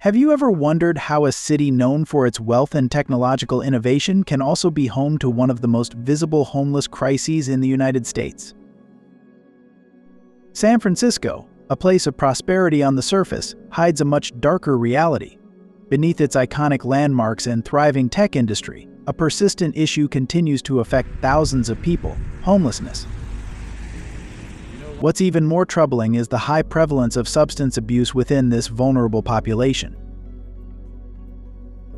Have you ever wondered how a city known for its wealth and technological innovation can also be home to one of the most visible homeless crises in the United States? San Francisco, a place of prosperity on the surface, hides a much darker reality. Beneath its iconic landmarks and thriving tech industry, a persistent issue continues to affect thousands of people: homelessness. What's even more troubling is the high prevalence of substance abuse within this vulnerable population.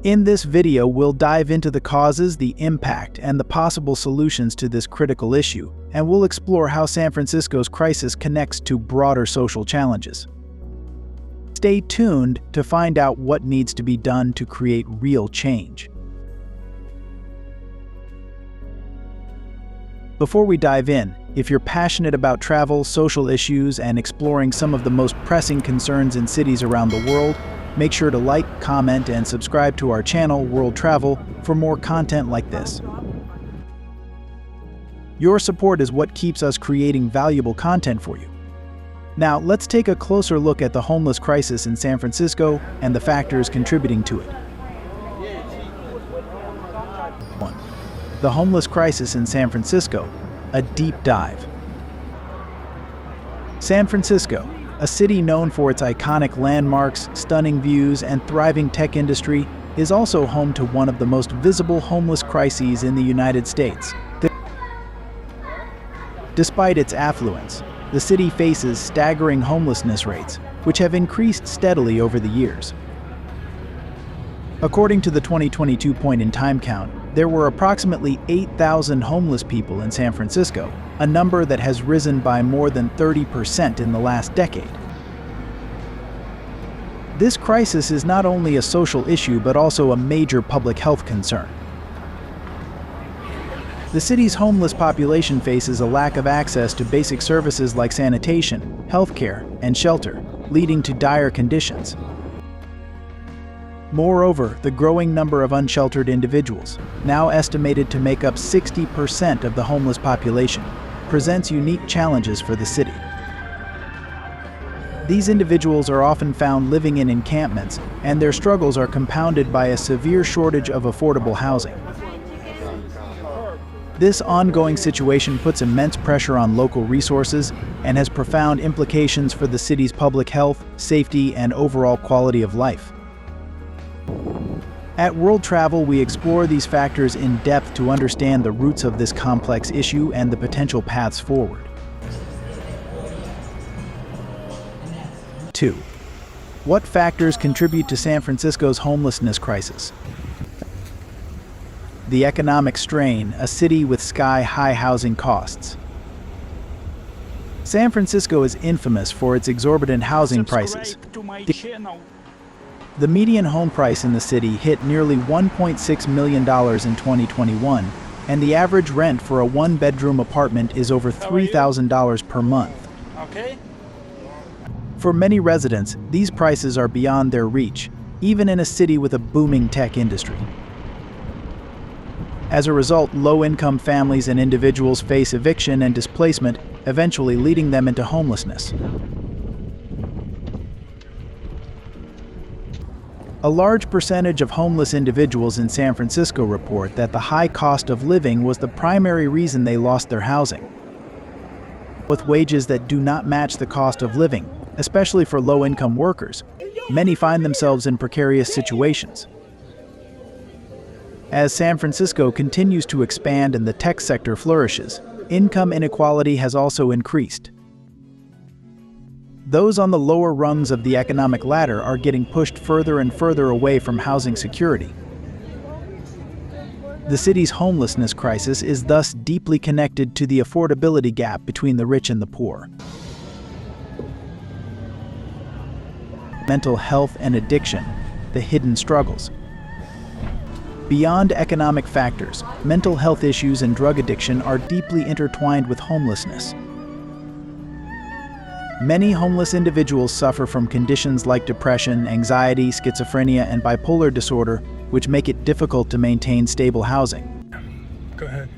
In this video, we'll dive into the causes, the impact, and the possible solutions to this critical issue, and we'll explore how San Francisco's crisis connects to broader social challenges. Stay tuned to find out what needs to be done to create real change. Before we dive in, if you're passionate about travel, social issues, and exploring some of the most pressing concerns in cities around the world, make sure to like, comment, and subscribe to our channel, WorldTravel, for more content like this. Your support is what keeps us creating valuable content for you. Now, let's take a closer look at the homeless crisis in San Francisco and the factors contributing to it. 1. The homeless crisis in San Francisco, a deep dive. San Francisco, a city known for its iconic landmarks, stunning views, and thriving tech industry, is also home to one of the most visible homeless crises in the United States. Despite its affluence, the city faces staggering homelessness rates, which have increased steadily over the years. According to the 2022 point-in-time count, there were approximately 8,000 homeless people in San Francisco, a number that has risen by more than 30% in the last decade. This crisis is not only a social issue but also a major public health concern. The city's homeless population faces a lack of access to basic services like sanitation, healthcare, and shelter, leading to dire conditions. Moreover, the growing number of unsheltered individuals, now estimated to make up 60% of the homeless population, presents unique challenges for the city. These individuals are often found living in encampments, and their struggles are compounded by a severe shortage of affordable housing. This ongoing situation puts immense pressure on local resources and has profound implications for the city's public health, safety, and overall quality of life. At WorldTravel, we explore these factors in depth to understand the roots of this complex issue and the potential paths forward. 2. What factors contribute to San Francisco's homelessness crisis? The economic strain, a city with sky-high housing costs. San Francisco is infamous for its exorbitant housing prices. The median home price in the city hit nearly $1.6 million in 2021, and the average rent for a one-bedroom apartment is over $3,000 per month. For many residents, these prices are beyond their reach, even in a city with a booming tech industry. As a result, low-income families and individuals face eviction and displacement, eventually leading them into homelessness. A large percentage of homeless individuals in San Francisco report that the high cost of living was the primary reason they lost their housing. With wages that do not match the cost of living, especially for low-income workers, many find themselves in precarious situations. As San Francisco continues to expand and the tech sector flourishes, income inequality has also increased. Those on the lower rungs of the economic ladder are getting pushed further and further away from housing security. The city's homelessness crisis is thus deeply connected to the affordability gap between the rich and the poor. Mental health and addiction, the hidden struggles. Beyond economic factors, mental health issues and drug addiction are deeply intertwined with homelessness. Many homeless individuals suffer from conditions like depression, anxiety, schizophrenia, and bipolar disorder, which make it difficult to maintain stable housing. Go ahead.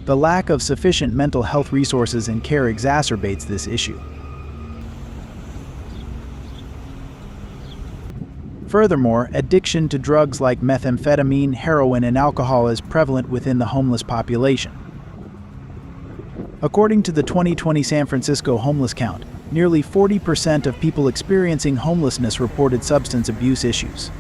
The lack of sufficient mental health resources and care exacerbates this issue. Furthermore, addiction to drugs like methamphetamine, heroin, and alcohol is prevalent within the homeless population. According to the 2020 San Francisco homeless count, nearly 40% of people experiencing homelessness reported substance abuse issues.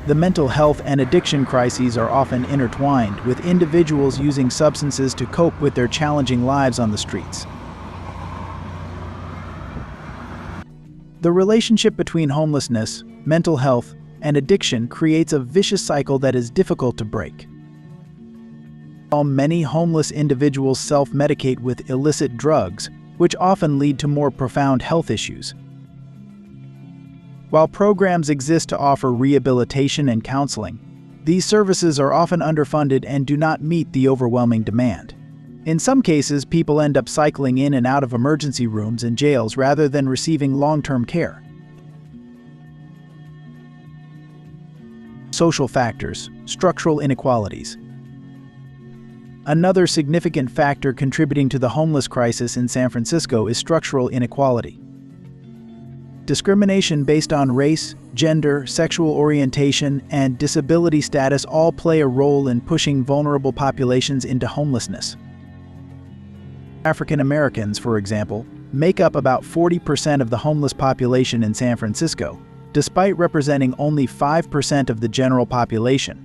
The mental health and addiction crises are often intertwined, with individuals using substances to cope with their challenging lives on the streets. The relationship between homelessness, mental health, and addiction creates a vicious cycle that is difficult to break. While many homeless individuals self-medicate with illicit drugs, which often lead to more profound health issues. While programs exist to offer rehabilitation and counseling, these services are often underfunded and do not meet the overwhelming demand. In some cases, people end up cycling in and out of emergency rooms and jails rather than receiving long-term care. Social factors, structural inequalities. Another significant factor contributing to the homeless crisis in San Francisco is structural inequality. Discrimination based on race, gender, sexual orientation, and disability status all play a role in pushing vulnerable populations into homelessness. African Americans, for example, make up about 40% of the homeless population in San Francisco, despite representing only 5% of the general population.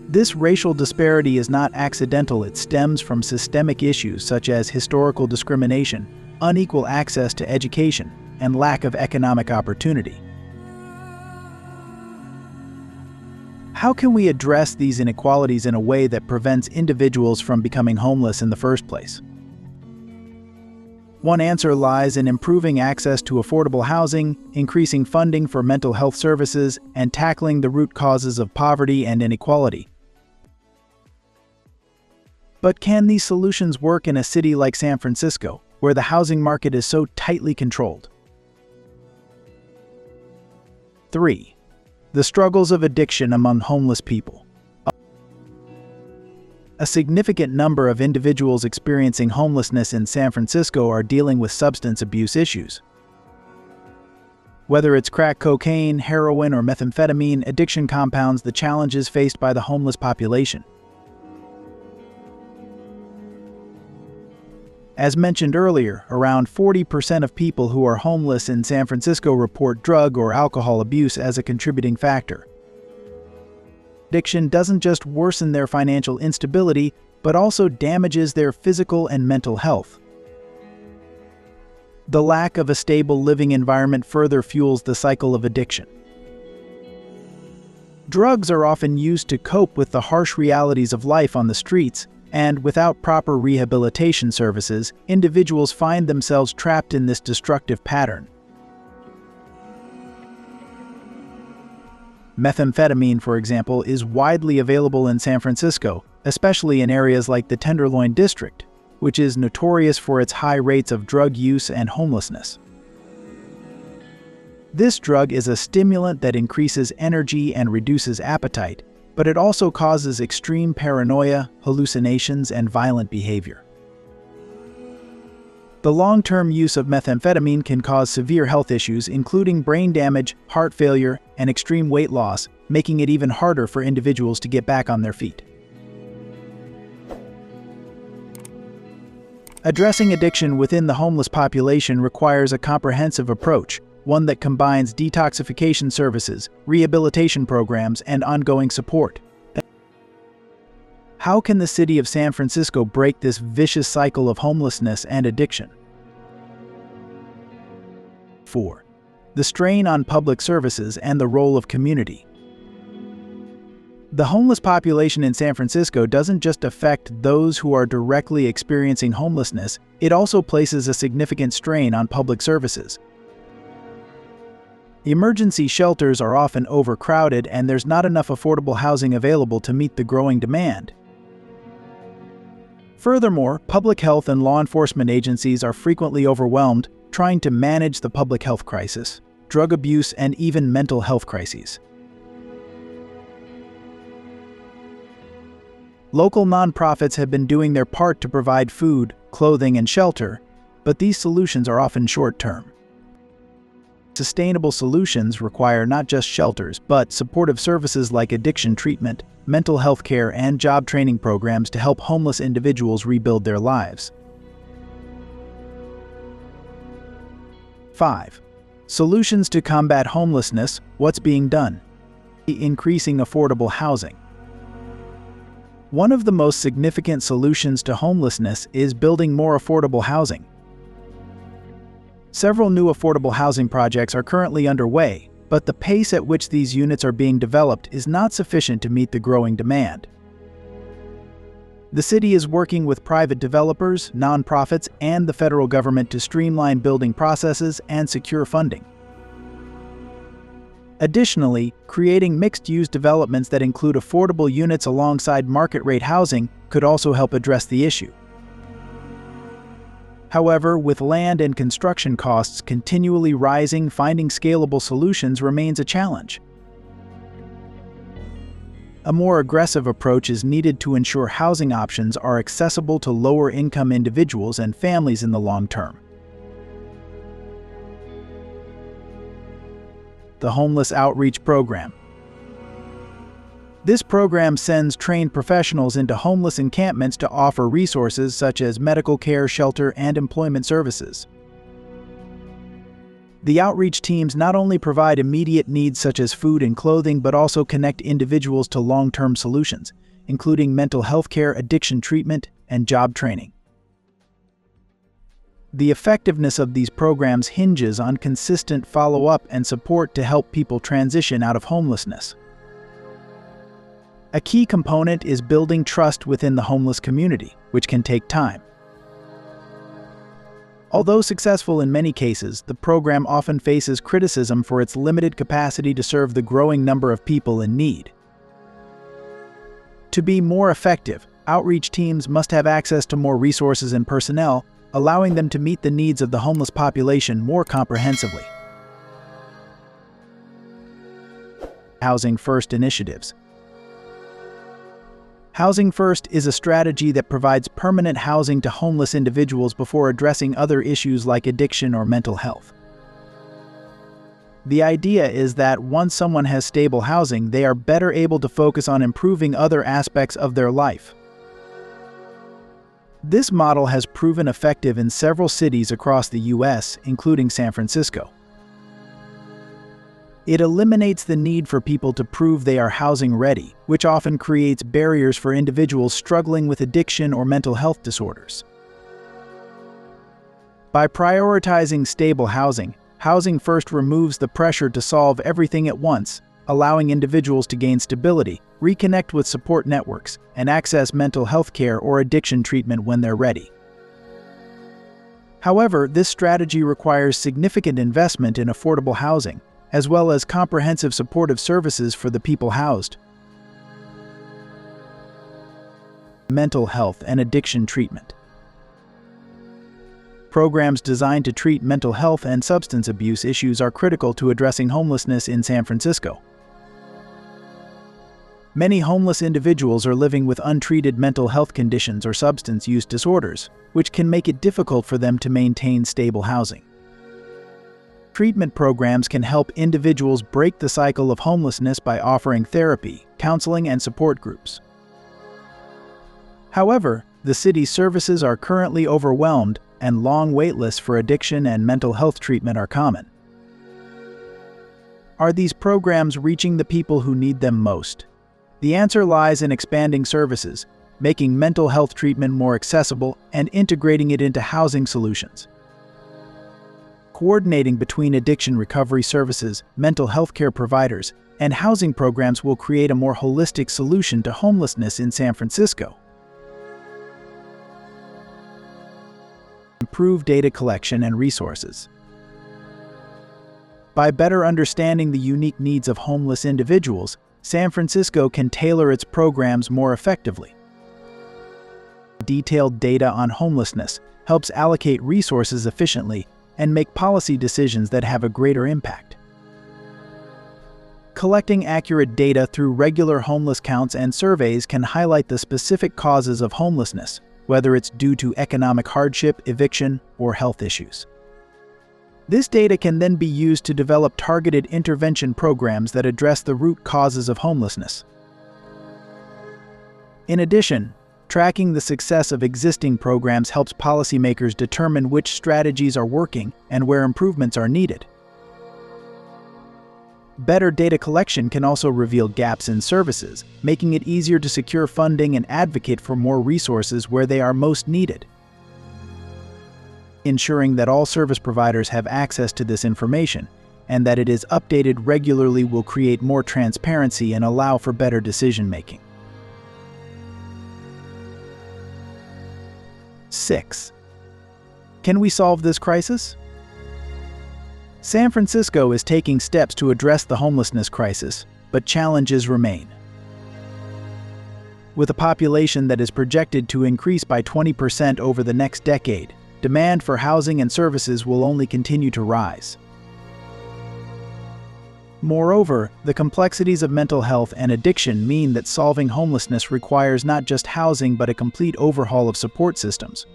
This racial disparity is not accidental. It stems from systemic issues such as historical discrimination, unequal access to education, and lack of economic opportunity. How can we address these inequalities in a way that prevents individuals from becoming homeless in the first place? One answer lies in improving access to affordable housing, increasing funding for mental health services, and tackling the root causes of poverty and inequality. But can these solutions work in a city like San Francisco, where the housing market is so tightly controlled? 3. The struggles of addiction among homeless people. A significant number of individuals experiencing homelessness in San Francisco are dealing with substance abuse issues. Whether it's crack cocaine, heroin, or methamphetamine, addiction compounds the challenges faced by the homeless population. As mentioned earlier, around 40% of people who are homeless in San Francisco report drug or alcohol abuse as a contributing factor. Addiction doesn't just worsen their financial instability, but also damages their physical and mental health. The lack of a stable living environment further fuels the cycle of addiction. Drugs are often used to cope with the harsh realities of life on the streets, and without proper rehabilitation services, individuals find themselves trapped in this destructive pattern. Methamphetamine, for example, is widely available in San Francisco, especially in areas like the Tenderloin District, which is notorious for its high rates of drug use and homelessness. This drug is a stimulant that increases energy and reduces appetite, but it also causes extreme paranoia, hallucinations, and violent behavior. The long-term use of methamphetamine can cause severe health issues, including brain damage, heart failure, and extreme weight loss, making it even harder for individuals to get back on their feet. Addressing addiction within the homeless population requires a comprehensive approach, one that combines detoxification services, rehabilitation programs, and ongoing support. How can the city of San Francisco break this vicious cycle of homelessness and addiction? 4. The strain on public services and the role of community. The homeless population in San Francisco doesn't just affect those who are directly experiencing homelessness, it also places a significant strain on public services. Emergency shelters are often overcrowded, and there's not enough affordable housing available to meet the growing demand. Furthermore, public health and law enforcement agencies are frequently overwhelmed trying to manage the public health crisis, drug abuse, and even mental health crises. Local nonprofits have been doing their part to provide food, clothing, and shelter, but these solutions are often short-term. Sustainable solutions require not just shelters, but supportive services like addiction treatment, mental health care, and job training programs to help homeless individuals rebuild their lives. 5. Solutions to combat homelessness. What's being done? Increasing affordable housing. One of the most significant solutions to homelessness is building more affordable housing. Several new affordable housing projects are currently underway, but the pace at which these units are being developed is not sufficient to meet the growing demand. The city is working with private developers, nonprofits, and the federal government to streamline building processes and secure funding. Additionally, creating mixed-use developments that include affordable units alongside market-rate housing could also help address the issue. However, with land and construction costs continually rising, finding scalable solutions remains a challenge. A more aggressive approach is needed to ensure housing options are accessible to lower-income individuals and families in the long term. The Homeless Outreach Program. This program sends trained professionals into homeless encampments to offer resources such as medical care, shelter, and employment services. The outreach teams not only provide immediate needs such as food and clothing, but also connect individuals to long-term solutions, including mental health care, addiction treatment, and job training. The effectiveness of these programs hinges on consistent follow-up and support to help people transition out of homelessness. A key component is building trust within the homeless community, which can take time. Although successful in many cases, the program often faces criticism for its limited capacity to serve the growing number of people in need. To be more effective, outreach teams must have access to more resources and personnel, allowing them to meet the needs of the homeless population more comprehensively. Housing First initiatives. Housing First is a strategy that provides permanent housing to homeless individuals before addressing other issues like addiction or mental health. The idea is that once someone has stable housing, they are better able to focus on improving other aspects of their life. This model has proven effective in several cities across the U.S., including San Francisco. It eliminates the need for people to prove they are housing ready, which often creates barriers for individuals struggling with addiction or mental health disorders. By prioritizing stable housing, Housing First removes the pressure to solve everything at once, allowing individuals to gain stability, reconnect with support networks, and access mental health care or addiction treatment when they're ready. However, this strategy requires significant investment in affordable housing, as well as comprehensive supportive services for the people housed. Mental health and addiction treatment. Programs designed to treat mental health and substance abuse issues are critical to addressing homelessness in San Francisco. Many homeless individuals are living with untreated mental health conditions or substance use disorders, which can make it difficult for them to maintain stable housing. Treatment programs can help individuals break the cycle of homelessness by offering therapy, counseling, and support groups. However, the city's services are currently overwhelmed, and long wait lists for addiction and mental health treatment are common. Are these programs reaching the people who need them most? The answer lies in expanding services, making mental health treatment more accessible, and integrating it into housing solutions. Coordinating between addiction recovery services, mental health care providers, and housing programs will create a more holistic solution to homelessness in San Francisco. Improve data collection and resources. By better understanding the unique needs of homeless individuals, San Francisco can tailor its programs more effectively. Detailed data on homelessness helps allocate resources efficiently and make policy decisions that have a greater impact. Collecting accurate data through regular homeless counts and surveys can highlight the specific causes of homelessness, whether it's due to economic hardship, eviction, or health issues. This data can then be used to develop targeted intervention programs that address the root causes of homelessness. In addition, tracking the success of existing programs helps policymakers determine which strategies are working and where improvements are needed. Better data collection can also reveal gaps in services, making it easier to secure funding and advocate for more resources where they are most needed. Ensuring that all service providers have access to this information and that it is updated regularly will create more transparency and allow for better decision-making. 6. Can we solve this crisis? San Francisco is taking steps to address the homelessness crisis, but challenges remain. With a population that is projected to increase by 20% over the next decade, demand for housing and services will only continue to rise. Moreover, the complexities of mental health and addiction mean that solving homelessness requires not just housing but a complete overhaul of support systems.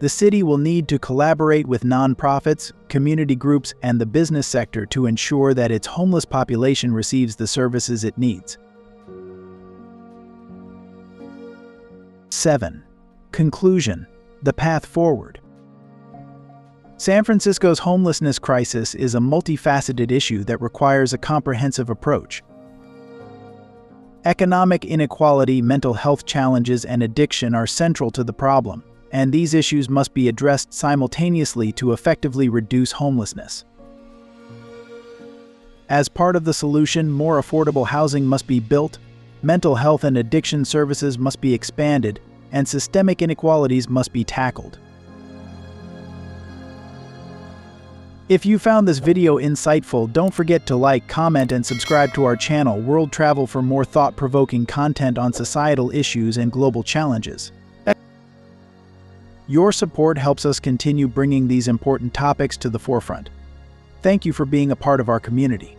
The city will need to collaborate with nonprofits, community groups, and the business sector to ensure that its homeless population receives the services it needs. 7. Conclusion: the path forward. San Francisco's homelessness crisis is a multifaceted issue that requires a comprehensive approach. Economic inequality, mental health challenges, and addiction are central to the problem, and these issues must be addressed simultaneously to effectively reduce homelessness. As part of the solution, more affordable housing must be built, mental health and addiction services must be expanded, and systemic inequalities must be tackled. If you found this video insightful, don't forget to like, comment, and subscribe to our channel, World Travel, for more thought-provoking content on societal issues and global challenges. Your support helps us continue bringing these important topics to the forefront. Thank you for being a part of our community.